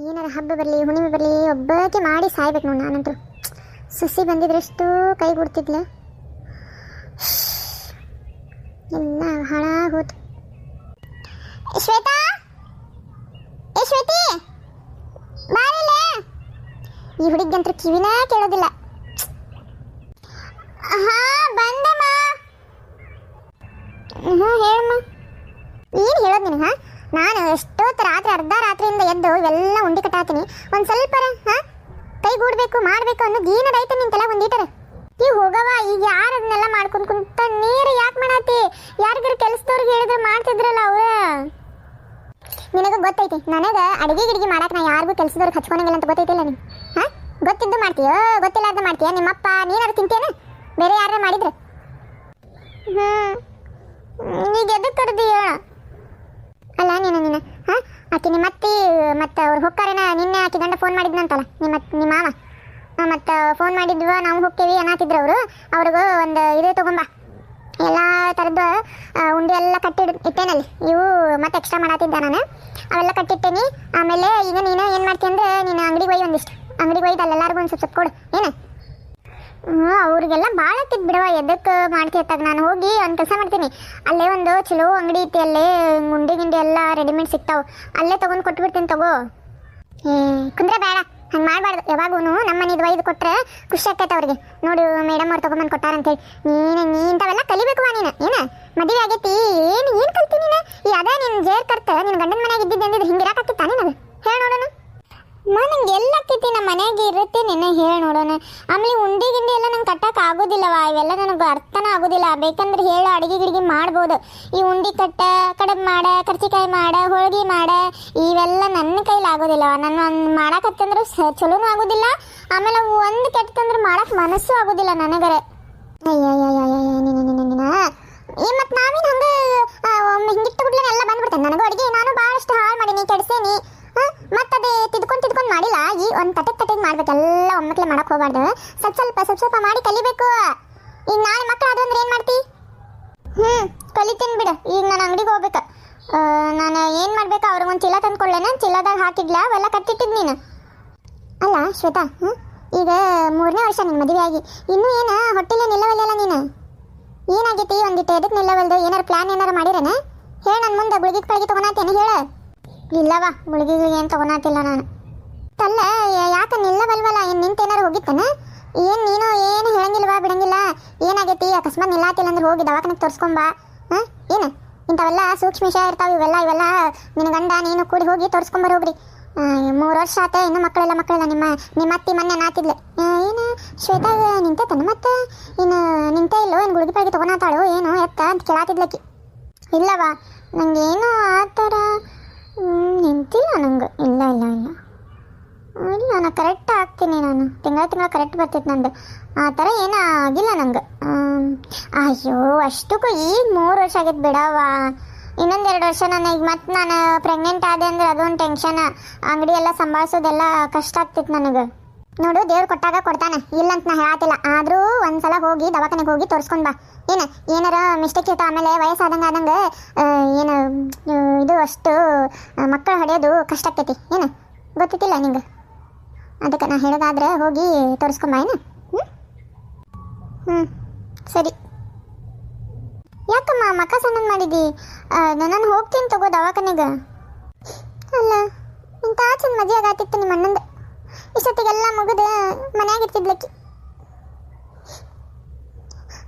ಏನಾರ ಹಬ್ಬ ಬರಲಿ ಹುಣ್ಣಿಮೆ ಬರಲಿ ಒಬ್ಬಕ್ಕೆ ಮಾಡಿ ಸಾಯ್ಬೇಕು ನೋಡಿ. ನಾನಂತೂ ಸಸಿ ಬಂದಿದ್ರಷ್ಟು ಕೈ ಗುಡ್ತಿದ್ಲ, ಎಲ್ಲ ಹಾಳಾಗಿ ಹೋತು. ಶ್ವೇತಾ, ಏ ಶ್ವೇತಿ ಬಾರಿಲ್ಲ. ಈ ಹುಡುಗಂತ್ರ ಕಿವಿನ ಕೇಳೋದಿಲ್ಲ. ಹಾ ಬಂದಮ್ಮ. ಹೇಳಮ್ಮ. ಏನು ಹೇಳೋದು ನಿನಗೆ? ನಾನು ಎಷ್ಟೊತ್ತು ರಾತ್ರಿ ಅರ್ಧ ರಾತ್ರಿಯಿಂದ ಎದ್ದು ಇವೆಲ್ಲ ಉಂಡಿ ಕಟ್ಟಾತೀನಿ. ಒಂದು ಸ್ವಲ್ಪ ಕೈ ಗೂಡಬೇಕು ಮಾಡಬೇಕು ಅನ್ನೋದು ಏನದೈತೆ ನಿಂತೆಲ್ಲ ಒಂದೀಟರ ಈ ಹೋಗವ. ಈಗ ಯಾರು ಅದನ್ನೆಲ್ಲ ಮಾಡ್ಕೊಂಡು ಕುಂತ ನೀರು ಯಾಕೆ ಮಾಡತ್ತಿ? ಯಾರಿಗಾರು ಕೆಲಸದವ್ರಿಗೆ ಹೇಳಿದ್ರೆ ಮಾಡ್ತಿದ್ರಲ್ಲ ಅವ್ರ. ನಿನಗೆ ಗೊತ್ತೈತಿ ನನಗೆ ಅಡಿಗೆ ಗಿಡಿಗೆ ಮಾಡಕ್ಕೆ ನಾ ಯಾರಿಗೂ ಕೆಲಸದವ್ರಿಗೆ ಹಚ್ಕೊಳಂಗಿಲ್ಲ ಅಂತ ಗೊತ್ತೈತಿಲ್ಲ ನೀನು. ಗೊತ್ತಿದ್ದು ಮಾಡ್ತೀಯ, ಗೊತ್ತಿಲ್ಲಾರ್ದ ಮಾಡ್ತೀಯ. ನಿಮ್ಮಪ್ಪ ನೀನಾರು ತಿಂತೇನೆ ಬೇರೆ ಯಾರು ಮಾಡಿದ್ರೆ? ಈಗ ಎದಕ್ಕೆ ಕಡ್ದಿ ಹೇಳ? ಅಲ್ಲ ನೀನು ಆಕೆ ನಿಮ್ಮ ಅತ್ತಿ ಮತ್ತು ಅವ್ರು ಹೊಕ್ಕಾರೇನ? ನಿನ್ನೆ ಆಕೆ ಗಂಡ ಫೋನ್ ಮಾಡಿದ್ನಂತಲ್ಲ ನಿಮ್ಮ ಮಾವ. ಮತ್ತು ಫೋನ್ ಮಾಡಿದ್ವ ನಾವು ಹೋಗ್ತೇವಿ ಅನ್ನತ್ತಿದ್ರು ಅವರು. ಅವ್ರಿಗೂ ಒಂದು ಇದು ತೊಗೊಂಬ, ಎಲ್ಲ ಥರದ್ದು ಉಂಡೆ ಎಲ್ಲ ಇಟ್ಟೇನಲ್ಲಿ. ಇವು ಮತ್ತೆ ಎಕ್ಸ್ಟ್ರಾ ಮಾಡತ್ತಿದ್ದೆ ನಾನು, ಅವೆಲ್ಲ ಕಟ್ಟಿಟ್ಟೇನಿ. ಆಮೇಲೆ ಈಗ ನೀನು ಏನು ಮಾಡ್ತೀನಿ ಅಂದರೆ ನೀನು ಅಂಗಡಿಗೆ ಒಯ್ಯಿ, ಒಂದಿಷ್ಟು ಅಂಗಡಿಗೆ ಒಯ್ದು ಅಲ್ಲೆಲ್ಲರಿಗೂ ಒಂದು ಸ್ವಲ್ಪ ಕೊಡು ಏನು. ಅವ್ರಿಗೆಲ್ಲ ಭಾಳ ಹತ್ತಿದ್ ಬಿಡವ. ಎದಕ್ಕೆ ಮಾಡ್ತಿರ್ತಾಗ ನಾನು ಹೋಗಿ ಒಂದು ಕೆಲಸ ಮಾಡ್ತೀನಿ. ಅಲ್ಲೇ ಒಂದು ಚಲೋ ಅಂಗಡಿ ಐತಿ, ಅಲ್ಲೇ ಗುಂಡಿ ಗಿಂಡಿ ಎಲ್ಲ ರೆಡಿಮೇಡ್ ಸಿಗ್ತಾವೆ, ಅಲ್ಲೇ ತೊಗೊಂಡು ಕೊಟ್ಬಿಡ್ತೀನಿ ತಗೋ. ಕುಂದ್ರೆ ಬೇಡ, ಹಂಗೆ ಮಾಡಬಾರ್ದು. ಯಾವಾಗೂ ನಮ್ಮ ಮನೇದು ಒಯ್ದು ಕೊಟ್ಟರೆ ಖುಷಿ ಆಗ್ತೈತೆ ಅವ್ರಿಗೆ. ನೋಡು ಮೇಡಮ್ ಅವ್ರು ತೊಗೊಂಬಂದು ಕೊಟ್ಟಾರಂತೇಳಿ. ನೀ ಇಂಥವೆಲ್ಲ ಕಲಿಬೇಕು ನೀನು. ಏನು ಮದುವೆ ಆಗೈತಿ, ಏನು ಕಲ್ತಿ ನೀನು? ಈ ಅದೇ ನಿನ್ನ ಜೇರ್ ಕರ್ತ ನಿನ್ನ ಗಂಡನ ಮನೆಯಾಗ ಇದ್ದಿದ್ದೆ ಅಂದಿದ್ರೆ ಹಿಂಗೆ ಇರಾಕತ್ತಿತ್ತ ನೀನು? ಹೇಳಿ ನೋಡೋಣ. ನಂಗೆ ಎಲ್ಲ ಆಕೈತಿ, ನಮ್ಮ ಮನೆಯಾಗೆ ಇರುತ್ತೆ ನಿನ್ನೆ. ಹೇಳಿ ನೋಡೋಣ. ಆಮೇಲೆ ಉಂಡಿ ಗಿಂಡಿ ಎಲ್ಲ ನಂಗೆ ಕಟ್ಟಕ್ಕೆ ಆಗೋದಿಲ್ಲವ. ಇವೆಲ್ಲ ನನಗೆ ಅರ್ಥನ ಆಗೋದಿಲ್ಲ. ಬೇಕಂದ್ರೆ ಹೇಳು, ಅಡುಗೆ ಗಿಡಿಗೆ ಮಾಡ್ಬೋದು. ಈ ಉಂಡಿ ಕಟ್ಟ, ಕಡಬ್ ಮಾಡ, ಕರ್ಚಿಕಾಯಿ ಮಾಡ, ಹೋಳಿಗೆ ಮಾಡ, ಇವೆಲ್ಲ ನನ್ನ ಕೈಲಿ ಆಗೋದಿಲ್ಲವ. ನಾನು ಒಂದು ಮಾಡಕತ್ತಂದ್ರೆ ಚಲೋನೂ ಆಗೋದಿಲ್ಲ. ಆಮೇಲೆ ಒಂದು ಕೆಟ್ಟಂದ್ರೆ ಮಾಡಕ್ಕೆ ಮನಸ್ಸು ಆಗೋದಿಲ್ಲ ನನಗರೆ. ಈ ಮತ್ತು ನಾವೇನು ಹಂಗೆ ಹಿಂಗಿಟ್ಟು ಬಿಡ್ಲೆ ಎಲ್ಲ ಬಂದ್ಬಿಡ್ತೇನೆ ನನಗೂ ಅಡುಗೆ. ನಾನು ಭಾಳಷ್ಟು ಹಾಳು ಮಾಡೀನಿ, ಕೆಡಿಸೇನಿ. ಮತ್ತೆ ಅದೇ ತಿದ್ಕೊಂಡು ಮಾಡಿಲ್ಲ. ಈ ಒಂದು ತಟೆಗೆ ಮಾಡ್ಬೇಕು, ಎಲ್ಲ ಒಮ್ಮಕ್ಲೆ ಮಾಡಕ್ಕೆ ಹೋಗ್ಬಾರ್ದು. ಸ್ವಲ್ಪ ಮಾಡಿ ಕಲಿಬೇಕು. ಈಗ ನಾಳೆ ಮಕ್ಕಳು ಅದು ಅಂದ್ರೆ ಏನು ಮಾಡ್ತಿ? ಕಲಿತೀನಿ ಬಿಡು. ಈಗ ನಾನು ಅಂಗಡಿಗೆ ಹೋಗ್ಬೇಕು. ನಾನು ಏನು ಮಾಡ್ಬೇಕು? ಅವ್ರಿಗೊಂದು ಚೀಲ ತಂದ್ಕೊಳ್ಳೇನ, ಚೀಲದಾಗ ಹಾಕಿದ್ಲ ಅವೆಲ್ಲ ಕಟ್ಟಿಟ್ಟಿದ್ದು ನೀನು. ಅಲ್ಲ ಶ್ವೇತಾ, ಈಗ 3ನೇ ವರ್ಷ ನಿನ್ನ ಮದುವೆ ಆಗಿ ಇನ್ನೂ ಏನು ಹೊಟ್ಟೆಲೇ ನಿಲ್ಲವಲ್ಲ ನೀನು? ಏನಾಗೈತಿ? ಒಂದಿಟ್ಟು ಎದಕ್ಕೆ ನಿಲ್ಲವಲ್ದು? ಏನಾರು ಪ್ಲ್ಯಾನ್ ಏನಾರು ಮಾಡಿರೇನ? ಹೇಳಿ, ನನ್ನ ಮುಂದೆ ಗುಳಿಗೆ ಪಳಿಗೆ ತೊಗೊಳತ್ತೇನೆ ಹೇಳು. ಇಲ್ಲವಾ, ಗುಳಿಗೆಗೆ ಏನು ತೊಗೊಳತ್ತಿಲ್ಲ ನಾನು. ಅಲ್ಲ ಯಾಕೆ ನಿಲ್ಲವಲ್ವಲ್ಲ? ಏನು ನಿಂತೇನಾರು ಹೋಗಿತ್ತಾನ? ಏನು ನೀನು ಏನು ಹೇಳಂಗಿಲ್ವಾ, ಬಿಡಂಗಿಲ್ಲ? ಏನಾಗೈತಿ? ಅಕಸ್ಮಾತ್ ನಿಲ್ಲಾತಿಲ್ಲ ಅಂದ್ರೆ ಹೋಗಿ ದವಾಖಾನೆಗೆ ತೋರಿಸ್ಕೊಂಬ. ಏನು ಇಂಥವೆಲ್ಲ ಸೂಕ್ಷ್ಮ ವಿಷಯ ಇರ್ತಾವೆ. ಇವೆಲ್ಲ ನಿನ್ನ ಗಂಡ ನೀನು ಕೂಡಿ ಹೋಗಿ ತೋರಿಸ್ಕೊಂಬರ್ ಹೋಗ್ರಿ. 3 ವರ್ಷ ಆತ, ಇನ್ನೂ ಮಕ್ಕಳೆಲ್ಲ ನಿಮ್ಮ ಅತ್ತಿ ಮೊನ್ನೆ ನಾತಿದ್ಲೆ. ಏನು ಶ್ವೇತಾ ನಿಂತೈತನ? ಮತ್ತೆ ಇನ್ನು ನಿಂತೇ ಇಲ್ಲೋ? ಏನು ಗುಳಿಗೆ ಪಳಿಗೆ ತೊಗೊಳತ್ತಾಳು ಏನು ಎತ್ತ ಅಂತ ಕೇಳಾತಿದ್ಲಕ್ಕಿ. ಇಲ್ಲವಾ, ನನಗೇನು ಆ ಥರ ನಿಂತಿಲ್ಲ ನಂಗೆ. ಇಲ್ಲ ನಾನು ಕರೆಕ್ಟ್ ಆಗ್ತೀನಿ. ನಾನು ತಿಂಗಳ ಕರೆಕ್ಟ್ ಬರ್ತೈತೆ ನಂದು. ಆ ಥರ ಏನೂ ಆಗಿಲ್ಲ ನಂಗೆ. ಅಯ್ಯೋ ಅಷ್ಟಕ್ಕೂ ಈಗ 3 ವರ್ಷ ಆಗೈತೆ ಬಿಡವ. ಇನ್ನೊಂದು 2 ವರ್ಷ ಈಗ ಮತ್ತೆ ನಾನು ಪ್ರೆಗ್ನೆಂಟ್ ಆದೆ ಅಂದ್ರೆ ಅದೊಂದು ಟೆನ್ಷನ್. ಅಂಗಡಿ ಎಲ್ಲ ಸಂಭಾಳಿಸೋದೆಲ್ಲ ಕಷ್ಟ ಆಗ್ತಿತ್ತು ನನಗೆ. ನೋಡು, ದೇವ್ರು ಕೊಟ್ಟಾಗ ಕೊಡ್ತಾನೆ, ಇಲ್ಲಂತ ನಾ ಹೇಳತ್ತಿಲ್ಲ. ಆದರೂ ಒಂದ್ಸಲ ಹೋಗಿ ದವಾಖಾನೆಗೆ ಹೋಗಿ ತೋರಿಸ್ಕೊಂಡು ಬಾ. ಏನಾರ ಮಿಸ್ಟೇಕ್ ಇತ್ತು. ಆಮೇಲೆ ವಯಸ್ಸಾದಂಗೆ ಏನು ಇದು ಅಷ್ಟು ಮಕ್ಕಳು ಹೊಡೆಯೋದು ಕಷ್ಟ ಆಗ್ತೈತಿ. ಏನು ಗೊತ್ತಿಲ್ಲ ನಿಂಗೆ? ಅದಕ್ಕೆ ನಾ ಹೇಳೋದಾದ್ರೆ ಹೋಗಿ ತೋರಿಸ್ಕೊಂಬ. ಏನು ಸರಿ. ಯಾಕಮ್ಮ ಮಕ್ಕ ಸಣ್ಣನ್ ಮಾಡಿದ್ದಿ? ನಾನು ಹೋಗ್ತೀನಿ ತಗೋ ದವಾಖಾನೆಗೆ. ಅಲ್ಲ ಇಂಥ ಚಂದ ಮದುವೆ ಆಗತ್ತಿತ್ತು ನಿಮ್ಮ ಅಣ್ಣಂದು. ಇಷ್ಟೊತ್ತಿಗೆಲ್ಲ ಮುಗಿದು ಮನ್ಯಾಗಿರ್ತಿದ್ಲಕ್ಕಿ.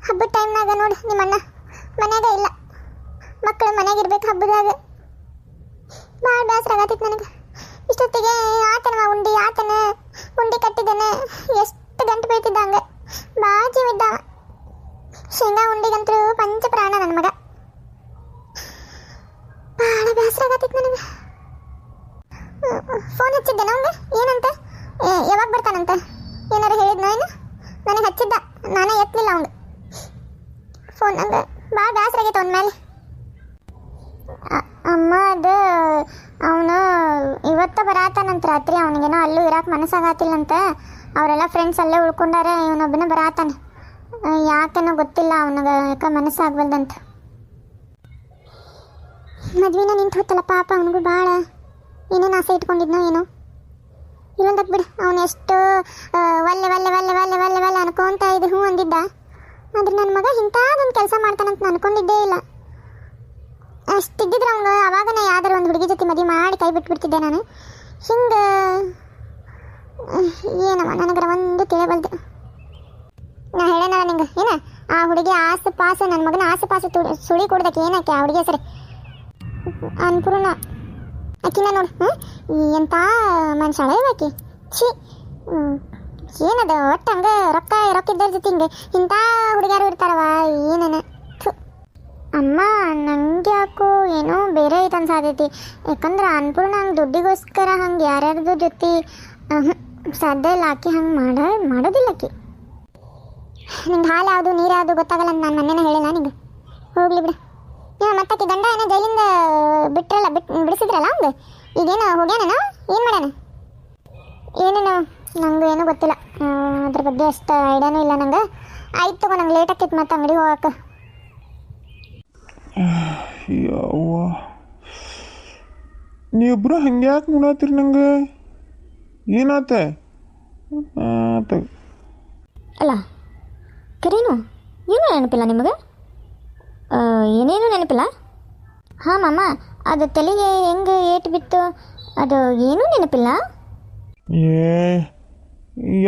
ಹಬ್ಬದ ಟೈಮ್ನಾಗ ನೋಡಿ ನಿಮ್ಮ ಅಣ್ಣ ಮನ್ಯಾಗ ಇಲ್ಲ. ಮಕ್ಕಳು ಮನ್ಯಾಗಿರ್ಬೇಕು ಹಬ್ಬದಾಗ. ಭಾಳ ಬೇಸರ ಆಗತ್ತಿತ್ತು ನನಗೆ. ಇಷ್ಟೊತ್ತಿಗೆ ಆತನ ಉಂಡಿ ಕಟ್ಟಿದ್ದಾನೆ. ಎಷ್ಟು ಗಂಟು ಬೀಳ್ತಿದ್ದ ಹಂಗೆ. ಭಾಳ ಜೀವಿದ್ದ. ಶೇಂಗಾ ಉಂಡಿಗಂತೂ ಪಂಚ ಪ್ರಾಣ ನನ್ನ ಮಗ. ಭಾಳ ಬೇಸರ ಆಗತ್ತಿತ್ತು ನನಗೆ. ಫೋನ್ ಹಚ್ಚಿದ್ದೆ ನಮ್ಗೆ ಏನಂತ, ಯಾವಾಗ ಬರ್ತಾನಂತ ಏನಾರು ಹೇಳಿದ್ನೋ ಏನು? ನನಗೆ ಹಚ್ಚಿದ್ದ, ನಾನೇ ಎತ್ತಲಿಲ್ಲ ಅವ್ನು ಫೋನ್. ನಂಗೆ ಭಾಳ ಬೇಸರ ಆಗೈತೆ ಅವನ ಮೇಲೆ. ಅಮ್ಮ ಅದು ಅವನು ಇವತ್ತು ಬರಾತಾನಂತ ರಾತ್ರಿ. ಅವನಿಗೇನೋ ಅಲ್ಲೂ ಇರಕ್ಕೆ ಮನಸ್ಸಾಗತ್ತಿಲ್ಲಂತ. ಅವರೆಲ್ಲ ಫ್ರೆಂಡ್ಸ್ ಅಲ್ಲೇ ಉಳ್ಕೊಂಡಾರೆ, ಇವನೊಬ್ಬನೇ ಬರಾತಾನೆ. ಯಾಕೇನೋ ಗೊತ್ತಿಲ್ಲ ಅವನಿಗೆ, ಯಾಕೆ ಮನಸ್ಸಾಗ್ಬಲ್ದಂತ. ಮದ್ವೆನ ನಿಂತು ಹೋತಲ್ಲ ಪಾಪ. ಅವನಿಗೂ ಭಾಳ ಏನೇನು ಆಸೆ ಇಟ್ಕೊಂಡಿದ್ನೋ ಏನೋ. ಇಲ್ಲೊಂದಕ್ಕೆ ಬಿಡು, ಅವನು ಎಷ್ಟು ಒಲ್ಲೆ ಒಲ್ಲೆ ಒಲ್ಲೆ ಒಲ್ಲೆ ಒಲ್ಲೆ ಒಲ್ಲೆ ಅನ್ಕೊಂತ ಇದು ಹ್ಞೂ ಅಂದಿದ್ದ. ಆದ್ರೆ ನನ್ನ ಮಗ ಇಂಥದ್ದೊಂದು ಕೆಲಸ ಮಾಡ್ತಾನಂತ ನಾನು ಅನ್ಕೊಂಡಿದ್ದೇ ಇಲ್ಲ. ಅಷ್ಟಿದ್ದಿದ್ರೆ ಅವನು ಅವಾಗನೇ ಯಾವ್ದಾರು ಒಂದು ಹುಡುಗಿ ಜೊತೆ ಮದುವೆ ಮಾಡಿ ಕೈ ಬಿಟ್ಬಿಡ್ತಿದ್ದೆ ನಾನು. ಹಿಂಗೆ ಏನವ ನನಗರ ಒಂದು ತಿಳಿಬಲ್ದು. ನಾ ಹೇಳೇನಲ್ಲ ನಿಂಗೆ ಏನ ಆ ಹುಡುಗಿ ಆಸೆ ಪಾಸು ನನ್ನ ಮಗನ ಆಸೆ ಪಾಸು ಸುಳಿ ಕೊಡ್ದಕ್ಕೆ ಏನಕ್ಕೆ ಆ ಹುಡುಗಿ ಹೆಸರು ಅನ್ಪೂರ್ಣ. ಆಕಿನ ನೋಡು ಎಂಥ ಮನುಷ್ಯ ಆಕಿ. ಛೀ ಏನದ ಒಟ್ಟು ಹಂಗೆ ರೊಕ್ಕ ಇದ್ದವ್ರ ಜೊತೆ ಹಿಂಗೆ ಇಂಥ ಹುಡುಗಿಯಾರು ಇರ್ತಾರವ ಏನೇನ. ಅಮ್ಮ ನಂಗೆ ಯಾಕೋ ಏನೋ ಬೇರೆ ಐತೆ ಅನ್ಸಾದೈತಿ. ಯಾಕಂದ್ರೆ ಅನ್ಪೂರ್ಣ ಹಂಗೆ ದುಡ್ಡಿಗೋಸ್ಕರ ಹಂಗೆ ಯಾರ್ಯಾರ್ದು ಜೊತೆ ಸಾಧ್ಯ ಇಲ್ಲ. ಆಕಿ ಹಂಗೆ ಮಾಡೋದಿಲ್ಲ ಆಕಿ. ನಿಂಗೆ ಹಾಲು ಯಾವುದು ನೀರು ಯಾವುದು ಗೊತ್ತಾಗಲ್ಲ ಅಂತ ನಾನು ಮೊನ್ನೆನೇ ಹೇಳಿಲ್ಲ ನಿಂಗೆ. ಹೋಗ್ಲಿ ಬಿಡು. ಮತ್ತಾಕಿ ಗಂಡ ಏನೋ ಜೈಲಿಂದ ಬಿಡಿಸಿದ್ರಲ್ಲ ಅವ್ನು ಈಗೇನೋ ಹೋಗ್ಯಾನ ಏನು ಮಾಡ್ಯಾನ ಏನೇನು ನಂಗೆ ಏನೂ ಗೊತ್ತಿಲ್ಲ. ಅದ್ರ ಬಗ್ಗೆ ಅಷ್ಟು ಐಡಿಯಾನೂ ಇಲ್ಲ ನಂಗೆ. ಆಯ್ತು ತಗೋ, ನಂಗೆ ಲೇಟ್ ಆಕೈತಿ ಮತ್ತೆ ಅಂಗಡಿ ಹೋಗಕ್ಕೆ. ಯವ್ವ ನೀವಿಬ್ರು ಹಂಗೆ ಯಾಕೆ ನೋಡತ್ತೀರಿ? ನಂಗೆ ಏನಾತ? ಅಲ್ಲ ಕರೀನು ಏನೂ ನೆನಪಿಲ್ಲ ನಿಮಗೆ? ಏನೇನು ನೆನಪಿಲ್ಲ? ಹಾಂ ಮಾಮ, ಅದು ತಲೆಗೆ ಹೆಂಗೆ ಏಟು ಬಿತ್ತು ಅದು ಏನೂ ನೆನಪಿಲ್ಲ.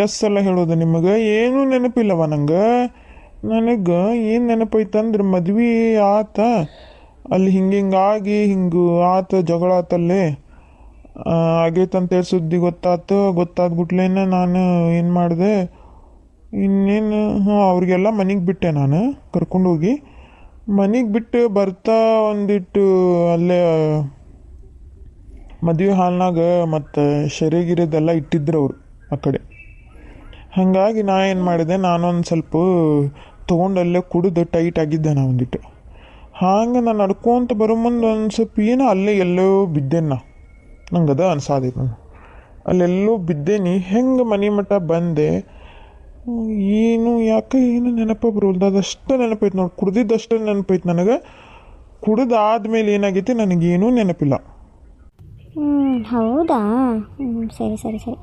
ಎಸ್ ಸಲ ಹೇಳೋದು ನಿಮಗೆ ಏನೂ ನೆನಪಿಲ್ಲವ ನಂಗೆ. ನನಗೆ ಏನು ನೆನಪೈತಂದ್ರೆ ಮದ್ವೆ ಆತ ಅಲ್ಲಿ ಹಿಂಗಾಗಿ ಹಿಂಗೆ ಆತ ಜಗಳ ಆತಲ್ಲಿ ಆಗೈತಂತೇಳಿ ಸುದ್ದಿ ಗೊತ್ತಾದ್ಬಿಟ್ಲೇನ ನಾನು ಏನು ಮಾಡಿದೆ ಇನ್ನೇನು ಅವ್ರಿಗೆಲ್ಲ ಮನೆಗೆ ಬಿಟ್ಟೆ. ನಾನು ಕರ್ಕೊಂಡೋಗಿ ಮನೆಗೆ ಬಿಟ್ಟು ಬರ್ತಾ ಒಂದಿಟ್ಟು ಅಲ್ಲೇ ಮದುವೆ ಹಾಲ್ನಾಗ ಮತ್ತು ಶೆರೆಗಿರೋದೆಲ್ಲ ಇಟ್ಟಿದ್ರು ಅವರು ಆ ಕಡೆ. ಹಾಗಾಗಿ ನಾ ಏನು ಮಾಡಿದೆ, ನಾನೊಂದು ಸ್ವಲ್ಪ ತೊಗೊಂಡಲ್ಲೇ ಕುಡಿದು ಟೈಟ್ ಆಗಿದ್ದೆ ನಾ ಒಂದಿಟ್ಟು. ಹಾಗೆ ನಾನು ನಡ್ಕೊಂತ ಬರೋ ಮುಂದೆ ಒಂದು ಸ್ವಲ್ಪ ಏನೋ ಅಲ್ಲೇ ಎಲ್ಲೋ ಬಿದ್ದೇನೆ. ನಂಗೆ ಅದ ಅನ್ಸಾದೈತೆ. ನಾನು ಅಲ್ಲೆಲ್ಲೋ ಬಿದ್ದೇನಿ. ಹೆಂಗೆ ಮನೆ ಮಠ ಬಂದೆ ಏನು ಯಾಕೆ ಏನು ನೆನಪ ಬರೋಲ್ದು. ಅದಷ್ಟು ನೆನಪೈತೆ ನೋಡಿ, ಕುಡ್ದಿದ್ದಷ್ಟು ನೆನಪೈತೆ ನನಗೆ. ಕುಡ್ದಾದ್ಮೇಲೆ ಏನಾಗೈತಿ ನನಗೇನೂ ನೆನಪಿಲ್ಲ. ಹೌದಾ? ಸರಿ ಸರಿ ಸರಿ.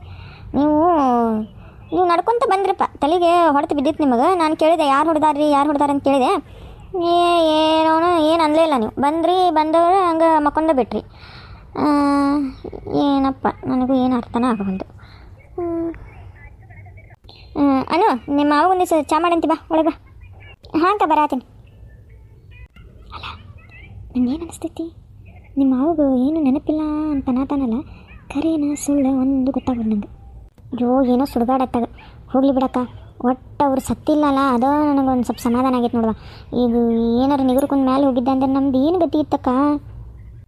ನೀವು ನಡ್ಕೊತ ಬಂದ್ರಪ್ಪ, ತಲೆಗೆ ಹೊಡೆತು ಬಿದ್ದಿತ್ತು ನಿಮಗೆ. ನಾನು ಕೇಳಿದೆ ಯಾರು ಹೊಡೆದಾರ್ರಿ ಅಂತ ಕೇಳಿದೆ. ಏನೋಣ ಏನು ಅನ್ಲೇ ಇಲ್ಲ. ನೀವು ಬಂದವರು ಹಂಗೆ ಮಕ್ಕೊಂಡ ಬಿಟ್ರಿ. ಏನಪ್ಪ ನನಗೂ ಏನು ಅರ್ಥನೇ ಆಗಬಂದು. ಅನು ನಿಮ್ಮ ಮಾವು ಒಂದು ದಿವಸ ಚಾ ಮಾಡಂತಿ ಬಾ ಒಳಗೆ. ಹಾಂ ಬರಾತೀನಿ. ಅಲ್ಲ ನಂಗೇನು ಅನಿಸ್ತೈತಿ, ನಿಮ್ಮ ಮಾವಿಗೆ ಏನು ನೆನಪಿಲ್ಲ ಅಂತ ಅನ್ನತಾನಲ್ಲ, ಕರೇನ ಸುಳ್ಳು ಒಂದು ಗೊತ್ತಾಗೋದು ನಂಗೆ. ಅಯ್ಯೋ ಏನೋ ಸುಡುಗಾಡತ್ತಾಗ. ಹೋಗ್ಲಿ ಬಿಡಕ್ಕ, ಒಟ್ಟು ಅವ್ರು ಸತ್ತಿಲ್ಲಲ್ಲ, ಅದೋ ನನಗೊಂದು ಸ್ವಲ್ಪ ಸಮಾಧಾನ ಆಗೈತೆ ನೋಡುವ. ಈಗ ಏನಾರು ನಿಗರ್ಕೊಂಡ್ ಮೇಲೆ ಹೋಗಿದ್ದೆ ಅಂದ್ರೆ ನಮ್ದು ಏನು ಗತಿ ಇತ್ತಕ್ಕ.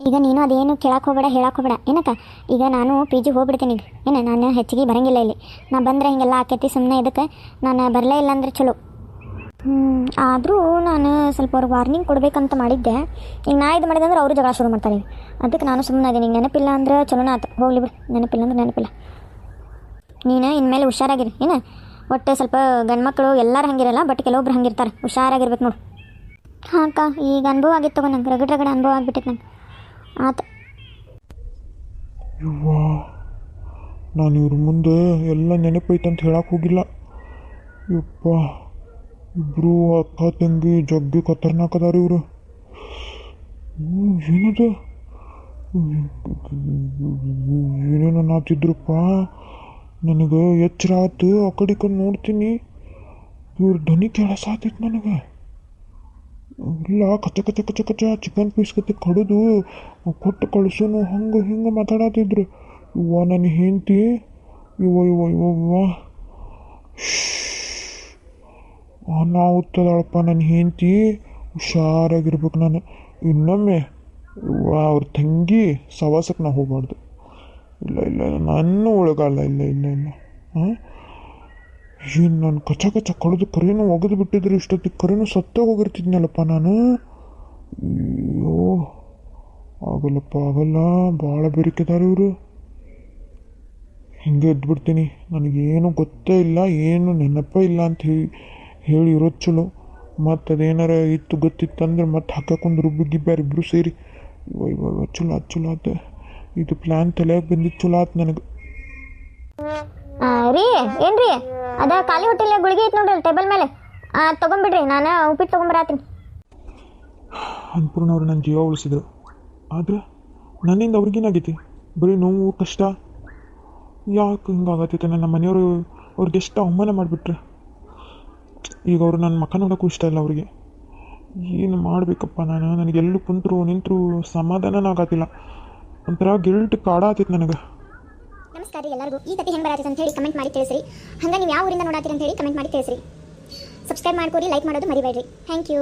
ಈಗ ನೀನು ಅದೇನು ಕೇಳಕ್ಕೆ ಹೋಗಬೇಡ, ಹೇಳಕ್ಕೆ ಹೋಗಬೇಡ ಏನಕ್ಕ. ಈಗ ನಾನು ಪಿ ಜಿ ಹೋಗ್ಬಿಡ್ತೀನಿ. ಈಗ ಏನು ನಾನು ಹೆಚ್ಚಿಗೆ ಬರೋಂಗಿಲ್ಲ ಇಲ್ಲಿ. ನಾ ಬಂದರೆ ಹಿಂಗೆಲ್ಲ ಆಕೈತಿ ಸುಮ್ಮನೆ. ಇದಕ್ಕೆ ನಾನು ಬರಲೇ ಇಲ್ಲ ಅಂದರೆ ಚಲೋ. ಆದರೂ ನಾನು ಸ್ವಲ್ಪ ಅವ್ರಿಗೆ ವಾರ್ನಿಂಗ್ ಕೊಡಬೇಕಂತ ಮಾಡಿದ್ದೆ. ಈಗ ನಾ ಇದು ಮಾಡಿದೆ ಅಂದ್ರೆ ಅವರು ಜಗಳ ಶುರು ಮಾಡ್ತಾರೆ. ಅದಕ್ಕೆ ನಾನು ಸುಮ್ಮನೆ ಅದೇ. ನಿಂಗೆ ನೆನಪಿಲ್ಲ ಅಂದ್ರೆ ಚಲೋನ ಆಯ್ತು, ಹೋಗ್ಲಿ ಬಿಡು. ನೆನಪಿಲ್ಲ ಅಂದ್ರೆ ನೆನಪಿಲ್ಲ. ನೀನು ಇನ್ಮೇಲೆ ಹುಷಾರಾಗಿರಿ. ಏನು ಒಟ್ಟು ಸ್ವಲ್ಪ ಗಂಡ್ಮಕ್ಳು ಎಲ್ಲರೂ ಹಂಗಿರಲ್ಲ, ಬಟ್ ಕೆಲವೊಬ್ರು ಹಂಗಿರ್ತಾರೆ. ಹುಷಾರಾಗಿರ್ಬೇಕು ನೋಡು. ಹಾಂ ಅಕ್ಕ, ಈಗ ಅನುಭವ ಆಗಿತ್ತು ತಗೋ ನಂಗೆ. ರಗಡ ಅನುಭವ ಆಗಿಬಿಟ್ಟಿತ್ತು ನಂಗೆ. ಆತ ಯವ್ವ ನಾನು ಇವ್ರ ಮುಂದೆ ಎಲ್ಲ ನೆನಪೈತಂತ ಹೇಳಕ್ಕೆ ಹೋಗಿಲ್ಲ. ಯಪ್ಪ ಇಬ್ಬರು ಅಕ್ಕ ತಂಗಿ ಜಗ್ಗಿ ಖತರ್ನಾಕ್ ಅದಾರ ಇವರು. ಏನದು ಏನೇನು ಅನ್ನತ್ತಿದ್ರಪ್ಪ. ನನಗೆ ಎಚ್ಚರ ಆಯ್ತು. ಆ ಕಡೆ ನೋಡ್ತೀನಿ, ಇವ್ರ ಧ್ವನಿ ಕೇಳಸಾತೈತೆ ನನಗೆ. ಇಲ್ಲ ಕಚ್ಚ ಕಚ್ಚ ಕಚ್ಚ ಕಚ್ಚ ಚಿಕನ್ ಪೀಸ್ ಕತೆ ಕಡಿದು ಕೊಟ್ಟು ಕಳಿಸೋನು ಹಂಗೆ ಹಿಂಗೆ ಮಾತಾಡತ್ತಿದ್ರು. ಇವ್ವ ನನ್ನ ಹೆಂಡತಿ, ಇವ್ವ ನಾವು ತದಾಳಪ್ಪ ನನ್ನ ಹೆಂಡತಿ. ಹುಷಾರಾಗಿರ್ಬೇಕು ನಾನು. ಇನ್ನೊಮ್ಮೆ ಅವ್ರ ತಂಗಿ ಸವಾಸಕ್ಕೆ ನಾವು ಹೋಗ್ಬಾರ್ದು. ಇಲ್ಲ ನನ್ನ ಒಳಗಲ್ಲ. ಇಲ್ಲ ಹಾಂ ಏನು ನಾನು ಕಚ್ಚ ಕಳೆದು ಕರೆನೂ ಒಗೆದು ಬಿಟ್ಟಿದ್ರೆ ಇಷ್ಟೊತ್ತಿಗೆ ಕರೆನೂ ಸತ್ತೇ ಹೋಗಿರ್ತಿದ್ನಲ್ಲಪ್ಪ ನಾನು. ಅಯ್ಯೋ ಆಗಲ್ಲ. ಭಾಳ ಬೆರಿಕೆದಾರ ಇವರು. ಹಿಂಗೆ ಎದ್ಬಿಡ್ತೀನಿ. ನನಗೇನು ಗೊತ್ತೇ ಇಲ್ಲ, ಏನು ನೆನಪೇ ಇಲ್ಲ ಅಂತ ಹೇಳಿ ಇರೋದು ಚಲೋ. ಮತ್ತು ಅದೇನಾರ ಇತ್ತು ಗೊತ್ತಿತ್ತಂದ್ರೆ ಮತ್ತೆ ಹಾಕೊಂಡು ರುಬ್ಬಿಗಿಬ್ಬಾರ ಇಬ್ಬರು ಸೇರಿ. ಚಲೋ ಆಯ್ತು. ಇದು ಪ್ಲ್ಯಾನ್ ತಲೆಯಾಗ ಬಂದಿದ್ದು ಚಲೋ ಆಯ್ತು ನನಗೆ. ರೀ ಏನ್ರಿ ಅದ ಖಾಲಿ ಹೊಟ್ಟೆಲ್ಲ ಗುಳಿಗೆ ಐತೆ ನೋಡ್ರಿ ಟೇಬಲ್ ಮೇಲೆ ತೊಗೊಂಬಿಡ್ರಿ ನಾನು ಉಪ್ಪಿಟ್ಟು ತೊಗೊಂಬರಾತೀನಿ. ಅನ್ನಪೂರ್ಣ ಅವರು ನನ್ನ ಜೀವ ಉಳಿಸಿದ್ರು. ಆದರೆ ನನ್ನಿಂದ ಅವ್ರಿಗೇನಾಗೈತಿ? ಬರೀ ನೋವು ಕಷ್ಟ. ಯಾಕೆ ಹಿಂಗಾಗತ್ತೈತೆ? ನನ್ನ ಮನೆಯವರು ಅವ್ರಿಗೆ ಎಷ್ಟು ಅವಮಾನ ಮಾಡಿಬಿಟ್ರೆ. ಈಗ ಅವರು ನನ್ನ ಮಕ್ಕ ನೋಡೋಕ್ಕೂ ಇಷ್ಟ ಇಲ್ಲ ಅವ್ರಿಗೆ. ಏನು ಮಾಡಬೇಕಪ್ಪ ನಾನು? ನನಗೆಲ್ಲೂ ನಿಂತರು ಸಮಾಧಾನನ ಆಗತ್ತಿಲ್ಲ. ಒಂಥರ ಗಿಲ್ಟ್ ಕಾಡಾತೈತೆ ನನಗೆ. ನಮಸ್ಕಾರ ರೀ ಎಲ್ಲರಿಗೂ. ಈ ಕತೆ ಹೆಂಗೆ ಬರತ್ತೈತೆ ಅಂತ ಹೇಳಿ ಕಮೆಂಟ್ ಮಾಡಿ ತಿಳಿಸ್ರಿ. ಹಂಗೆ ನೀವು ಯಾವ ಊರಿಂದ ನೋಡತ್ತೀರಿ ಅಂತ ಹೇಳಿ ಕಮೆಂಟ್ ಮಾಡಿ ತಿಳಿಸ್ರಿ. ಸಬ್ಸ್ಕ್ರೈಬ್ ಮಾಡ್ಕೊರಿ, ಲೈಕ್ ಮಾಡೋದು ಮರಿಬೇಡ್ರಿ. Thank you.